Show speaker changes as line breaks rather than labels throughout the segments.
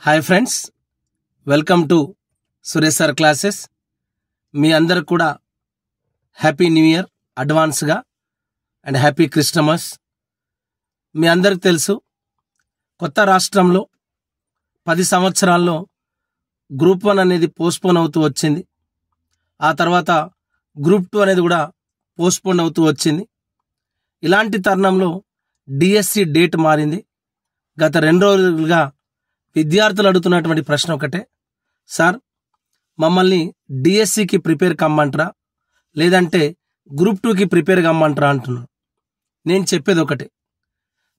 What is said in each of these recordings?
Hi friends, welcome to Suresh sir classes. మీ అందరికి కూడా హ్యాపీ న్యూ ఇయర్ అడ్వాన్స్గా అండ్ హ్యాపీ క్రిస్టమస్. మీ అందరికి తెలుసు, కొత్త రాష్ట్రంలో 10 సంవత్సరాల్లో గ్రూప్ 1 అనేది పోస్ట్పోన్ అవుతూ వచ్చింది. ఆ తర్వాత గ్రూప్ 2 అనేది కూడా పోస్ట్పోన్ అవుతూ వచ్చింది. ఇలాంటి తరుణంలో డిఎస్సి డేట్ మారింది. గత 2 రోజులుగా విద్యార్థులు అడుగుతున్నటువంటి ప్రశ్న ఒకటే, సార్ మమ్మల్ని డిఎస్సికి ప్రిపేర్ కమ్మంటారా లేదంటే గ్రూప్ 2కి ప్రిపేర్ కమ్మంటారా అంటున్నారు. నేను చెప్పేది ఒకటే,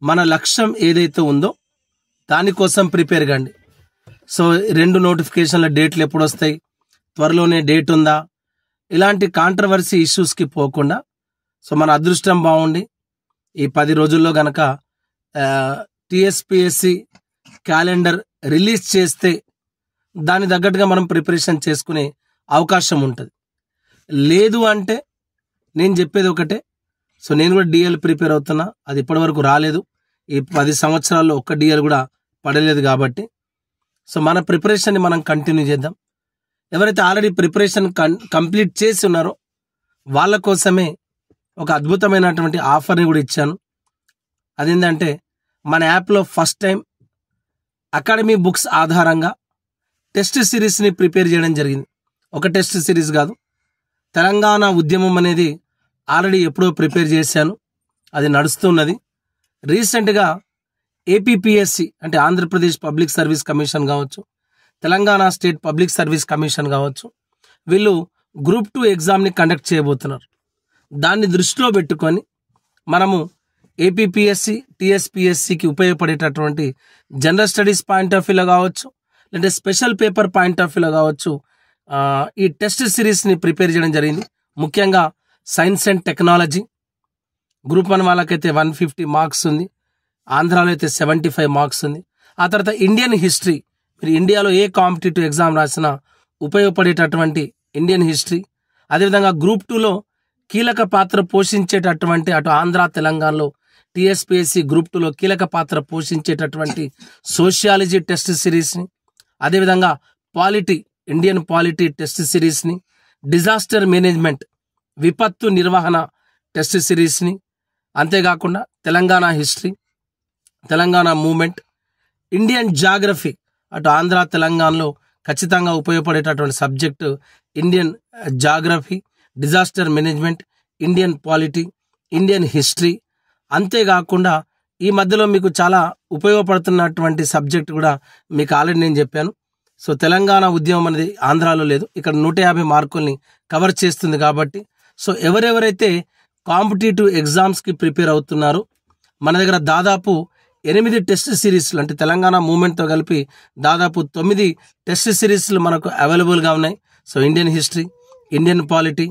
మన లక్ష్యం ఏదైతే ఉందో దానికోసం ప్రిపేర్ కండి. సో 2 నోటిఫికేషన్ల డేట్లు ఎప్పుడు వస్తాయి, త్వరలోనే డేట్ ఉందా, ఇలాంటి కాంట్రవర్సీ ఇష్యూస్కి పోకుండా సో మన అదృష్టం బాగుండి ఈ 10 రోజుల్లో గనక టిఎస్పిఎస్సి క్యాలెండర్ రిలీజ్ చేస్తే దాని తగ్గట్టుగా మనం ప్రిపరేషన్ చేసుకునే అవకాశం ఉంటుంది. లేదు అంటే నేను చెప్పేది ఒకటే, సో నేను కూడా డిఎల్ ప్రిపేర్ అవుతున్నా, అది ఇప్పటివరకు రాలేదు. ఈ 10 సంవత్సరాల్లో ఒక్క డిఎల్ కూడా పడలేదు. కాబట్టి సో మన ప్రిపరేషన్ని మనం కంటిన్యూ చేద్దాం. ఎవరైతే ఆల్రెడీ ప్రిపరేషన్ కంప్లీట్ చేసి ఉన్నారో వాళ్ళ కోసమే ఒక అద్భుతమైనటువంటి ఆఫర్ని కూడా ఇచ్చాను. అదేంటంటే మన యాప్లో ఫస్ట్ టైం అకాడమీ బుక్స్ ఆధారంగా టెస్ట్ సిరీస్ని ప్రిపేర్ చేయడం జరిగింది. ఒక టెస్ట్ సిరీస్ కాదు, తెలంగాణ ఉద్యమం అనేది ఆల్రెడీ ఎప్పుడో ప్రిపేర్ చేశాను, అది నడుస్తున్నది. రీసెంట్గా ఏపీపీఎస్సి అంటే ఆంధ్రప్రదేశ్ పబ్లిక్ సర్వీస్ కమిషన్ కావచ్చు, Telangana state public service commission కావచ్చు, వీళ్ళు గ్రూప్ 2 ఎగ్జామ్ని కండక్ట్ చేయబోతున్నారు. దాన్ని దృష్టిలో పెట్టుకొని మనము ఏపీపీఎస్సి టిఎస్పిఎస్సికి ఉపయోగపడేటటువంటి జనరల్ స్టడీస్ పాయింట్ ఆఫ్ వ్యూలో కావచ్చు, లేదంటే స్పెషల్ పేపర్ పాయింట్ ఆఫ్ వ్యూలో కావచ్చు, ఈ టెస్ట్ సిరీస్ని ప్రిపేర్ చేయడం జరిగింది. ముఖ్యంగా సైన్స్ అండ్ టెక్నాలజీ గ్రూప్ 1 వాళ్ళకైతే 150 మార్క్స్ ఉంది, ఆంధ్రాలో అయితే 75 మార్క్స్ ఉంది. ఆ తర్వాత ఇండియన్ హిస్టరీ, మీరు ఇండియాలో ఏ కాంపిటేటివ్ ఎగ్జామ్ రాసినా ఉపయోగపడేటటువంటి ఇండియన్ హిస్టరీ. అదేవిధంగా గ్రూప్ 2లో కీలక పాత్ర పోషించేటటువంటి అటు ఆంధ్ర తెలంగాణలో టిఎస్పిఎస్సి గ్రూప్ 2లో కీలక పాత్ర పోషించేటటువంటి సోషియాలజీ టెస్ట్ సిరీస్ని, అదేవిధంగా పాలిటీ ఇండియన్ పాలిటీ టెస్ట్ సిరీస్ని, డిజాస్టర్ మేనేజ్మెంట్ విపత్తు నిర్వహణ టెస్ట్ సిరీస్ని, అంతేకాకుండా Telangana history, Telangana movement, Indian geography అటు ఆంధ్ర తెలంగాణలో ఖచ్చితంగా ఉపయోగపడేటటువంటి subject Indian geography, disaster management, Indian polity, Indian history. అంతేకాకుండా ఈ మధ్యలో మీకు చాలా ఉపయోగపడుతున్నటువంటి సబ్జెక్ట్ కూడా మీకు ఆల్రెడీ నేను చెప్పాను. సో తెలంగాణ ఉద్యమం అనేది ఆంధ్రాలో లేదు, ఇక్కడ 150 మార్కుల్ని కవర్ చేస్తుంది. కాబట్టి సో ఎవరెవరైతే కాంపిటేటివ్ ఎగ్జామ్స్కి ప్రిపేర్ అవుతున్నారో మన దగ్గర దాదాపు 8 టెస్ట్ సిరీస్లు అంటే తెలంగాణ మూమెంట్తో కలిపి దాదాపు 9 టెస్ట్ సిరీస్లు మనకు అవైలబుల్గా ఉన్నాయి. So Indian history, Indian polity,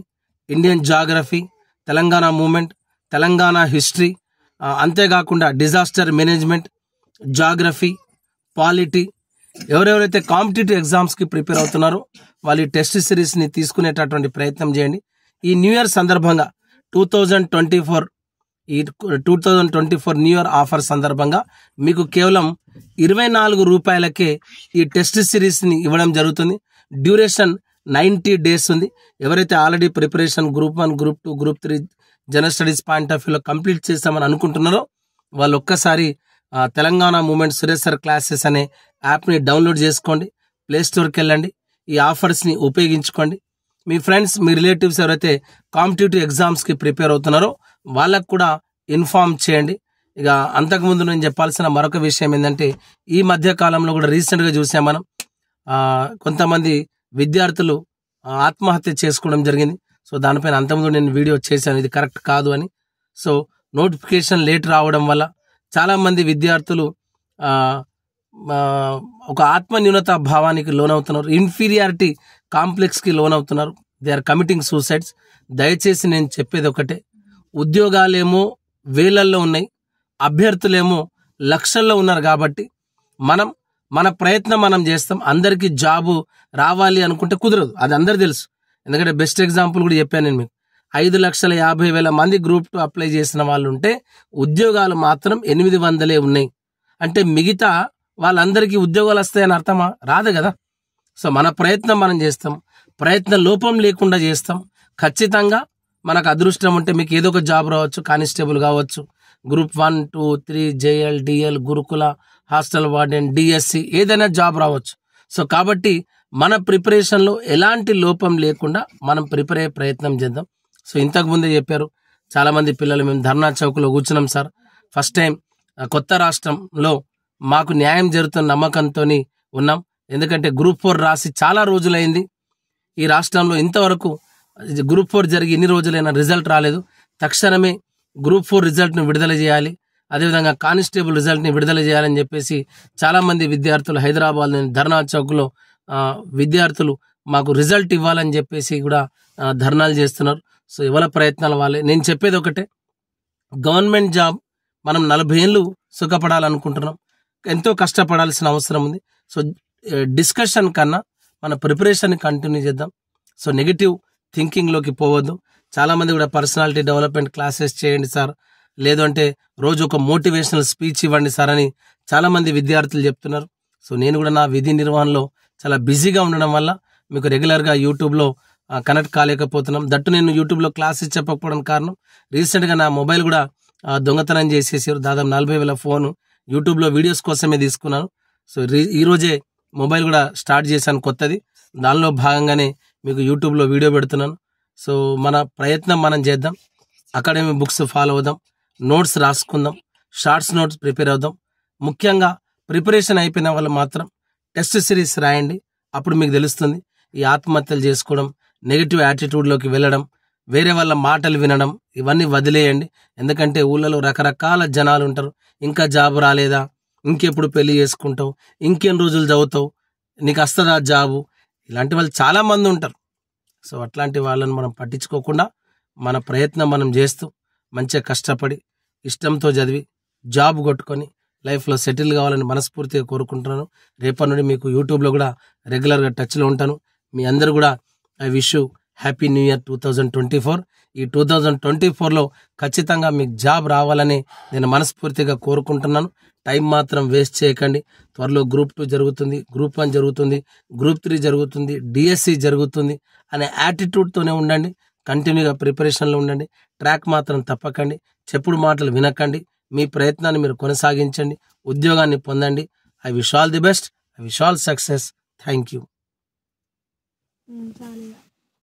Indian geography, Telangana movement, Telangana history, అంతేకాకుండా డిజాస్టర్ మేనేజ్మెంట్, జాగ్రఫీ, పాలిటీ. ఎవరెవరైతే కాంపిటేటివ్ ఎగ్జామ్స్కి ప్రిపేర్ అవుతున్నారో వాళ్ళు ఈ టెస్ట్ సిరీస్ని తీసుకునేటటువంటి ప్రయత్నం చేయండి. ఈ న్యూ ఇయర్ సందర్భంగా 2024 న్యూ ఇయర్ ఆఫర్ సందర్భంగా మీకు కేవలం 24 రూపాయలకే ఈ టెస్ట్ సిరీస్ని ఇవ్వడం జరుగుతుంది. డ్యూరేషన్ 90 డేస్ ఉంది. ఎవరైతే already preparation group 1, group 2, group 3 general studies point of వ్యూలో కంప్లీట్ చేస్తామని అనుకుంటున్నారో వాళ్ళు ఒక్కసారి Telangana movement Suresh sir classes అనే యాప్ని డౌన్లోడ్ చేసుకోండి, ప్లేస్టోర్కి వెళ్ళండి, ఈ ఆఫర్స్ని ఉపయోగించుకోండి. మీ ఫ్రెండ్స్, మీ రిలేటివ్స్ ఎవరైతే కాంపిటేటివ్ ఎగ్జామ్స్కి ప్రిపేర్ అవుతున్నారో వాళ్ళకు కూడా ఇన్ఫార్మ్ చేయండి. ఇక అంతకుముందు నేను చెప్పాల్సిన మరొక విషయం ఏంటంటే, ఈ మధ్య కాలంలో కూడా రీసెంట్గా చూసాం మనం, కొంతమంది విద్యార్థులు ఆత్మహత్య చేసుకోవడం జరిగింది. సో దానిపైన అంతకుముందు నేను వీడియో చేశాను, ఇది కరెక్ట్ కాదు అని. సో నోటిఫికేషన్ లేట్ రావడం వల్ల చాలామంది విద్యార్థులు ఒక ఆత్మన్యూనత భావానికి లోనవుతున్నారు, ఇన్ఫీరియారిటీ కాంప్లెక్స్కి లోనవుతున్నారు, దే ఆర్ కమిటింగ్ సూసైడ్స్. దయచేసి నేను చెప్పేది ఒకటే, ఉద్యోగాలేమో వేలల్లో ఉన్నాయి, అభ్యర్థులేమో లక్షల్లో ఉన్నారు. కాబట్టి మన ప్రయత్నం మనం చేస్తాం. అందరికీ జాబు రావాలి అనుకుంటే కుదరదు, అది అందరు తెలుసు. ఎందుకంటే బెస్ట్ ఎగ్జాంపుల్ కూడా చెప్పాను నేను మీకు. 5,50,000 మంది గ్రూప్ 2 అప్లై చేసిన వాళ్ళు ఉంటే ఉద్యోగాలు మాత్రం 800 ఉన్నాయి. అంటే మిగతా వాళ్ళందరికీ ఉద్యోగాలు వస్తాయని అర్థమా? రాదు కదా. సో మన ప్రయత్నం మనం చేస్తాం, ప్రయత్న లోపం లేకుండా చేస్తాం. ఖచ్చితంగా మనకు అదృష్టం ఉంటే మీకు ఏదో ఒక జాబ్ రావచ్చు. కానిస్టేబుల్ కావచ్చు, గ్రూప్ 1, 2, 3, జేఎల్, డిఎల్, గురుకుల, హాస్టల్ వార్డెన్, డిఎస్సి, ఏదైనా జాబ్ రావచ్చు. సో కాబట్టి మన ప్రిపరేషన్లో ఎలాంటి లోపం లేకుండా మనం ప్రిపేర్ అయ్యే ప్రయత్నం చేద్దాం. సో ఇంతకుముందే చెప్పారు చాలామంది పిల్లలు, మేము ధర్నా చౌక్లో కూర్చున్నాం సార్. ఫస్ట్ టైం కొత్త రాష్ట్రంలో మాకు న్యాయం జరుగుతున్న నమ్మకంతో ఉన్నాం. ఎందుకంటే గ్రూప్ 4 రాసి చాలా రోజులైంది. ఈ రాష్ట్రంలో ఇంతవరకు గ్రూప్ 4 జరిగి ఇన్ని రోజులైనా రిజల్ట్ రాలేదు. తక్షణమే గ్రూప్ 4 రిజల్ట్ను విడుదల చేయాలి, అదేవిధంగా కానిస్టేబుల్ రిజల్ట్ని విడుదల చేయాలని చెప్పేసి చాలామంది విద్యార్థులు హైదరాబాద్ ధర్నా చౌక్లో విద్యార్థులు మాకు రిజల్ట్ ఇవ్వాలని చెప్పేసి కూడా ధర్నాలు చేస్తున్నారు. సో ఎవరి ప్రయత్నాలు వాళ్ళే. నేను చెప్పేది ఒకటే, గవర్నమెంట్ జాబ్ మనం 40 ఏళ్ళు సుఖపడాలనుకుంటున్నాం, ఎంతో కష్టపడాల్సిన అవసరం ఉంది. సో డిస్కషన్ కన్నా మన ప్రిపరేషన్ కంటిన్యూ చేద్దాం. సో నెగిటివ్ థింకింగ్లోకి పోవద్దు. చాలామంది కూడా పర్సనాలిటీ డెవలప్మెంట్ క్లాసెస్ చేయండి సార్, లేదు అంటే రోజు ఒక మోటివేషనల్ స్పీచ్ ఇవ్వండి సార్ అని చాలామంది విద్యార్థులు చెప్తున్నారు. సో నేను కూడా నా విధి నిర్వహణలో చాలా బిజీగా ఉండడం వల్ల మీకు రెగ్యులర్గా యూట్యూబ్లో కనెక్ట్ కాలేకపోతున్నాం. దట్టు నేను యూట్యూబ్లో క్లాసెస్ చెప్పకపోవడానికి కారణం, రీసెంట్గా నా మొబైల్ కూడా దొంగతనం చేసేసారు. దాదాపు 40,000 ఫోను యూట్యూబ్లో వీడియోస్ కోసమే తీసుకున్నాను. సో ఈరోజే మొబైల్ కూడా స్టార్ట్ చేశాను కొత్తది. దానిలో భాగంగానే మీకు యూట్యూబ్లో వీడియో పెడుతున్నాను. సో మన ప్రయత్నం మనం చేద్దాం, అకాడమీ బుక్స్ ఫాలో అవుదాం, నోట్స్ రాసుకుందాం, షార్ట్స్ నోట్స్ ప్రిపేర్ అవుదాం. ముఖ్యంగా ప్రిపరేషన్ అయిపోయిన వాళ్ళు మాత్రం టెస్ట్ సిరీస్ రాయండి. అప్పుడు మీకు తెలుస్తుంది ఈ ఆత్మహత్యలు చేసుకోవడం, నెగిటివ్ యాటిట్యూడ్లోకి వెళ్ళడం, వేరే వాళ్ళ మాటలు వినడం, ఇవన్నీ వదిలేయండి. ఎందుకంటే ఊళ్ళలో రకరకాల జనాలు ఉంటారు. ఇంకా జాబ్ రాలేదా, ఇంకెప్పుడు పెళ్లి చేసుకుంటావు, ఇంకెన్ని రోజులు చదువుతావు, నీకు వస్తుందా జాబు, ఇలాంటి వాళ్ళు చాలామంది ఉంటారు. సో అట్లాంటి వాళ్ళని మనం పట్టించుకోకుండా మన ప్రయత్నం మనం చేస్తూ మంచిగా కష్టపడి ఇష్టంతో చదివి జాబ్ కొట్టుకొని లైఫ్లో సెటిల్ కావాలని మనస్ఫూర్తిగా కోరుకుంటున్నాను. రేపటి నుండి మీకు యూట్యూబ్లో కూడా రెగ్యులర్గా టచ్లో ఉంటాను. మీ అందరూ కూడా I wish you happy new year 2024. ఈ 2024లో ఖచ్చితంగా మీకు జాబ్ రావాలని నేను మనస్ఫూర్తిగా కోరుకుంటున్నాను. టైం మాత్రం వేస్ట్ చేయకండి. త్వరలో గ్రూప్ 2 జరుగుతుంది, గ్రూప్ 1 జరుగుతుంది, గ్రూప్ 3 జరుగుతుంది, డిఎస్సి జరుగుతుంది అనే యాటిట్యూడ్తోనే ఉండండి. కంటిన్యూగా ప్రిపరేషన్లో ఉండండి. ట్రాక్ మాత్రం తప్పకండి. చెప్పుడు మాటలు వినకండి. మీ ప్రయత్నాన్ని మీరు కొనసాగించండి, ఉద్యోగాన్ని పొందండి. I wish all the best, I wish all success. Thank you.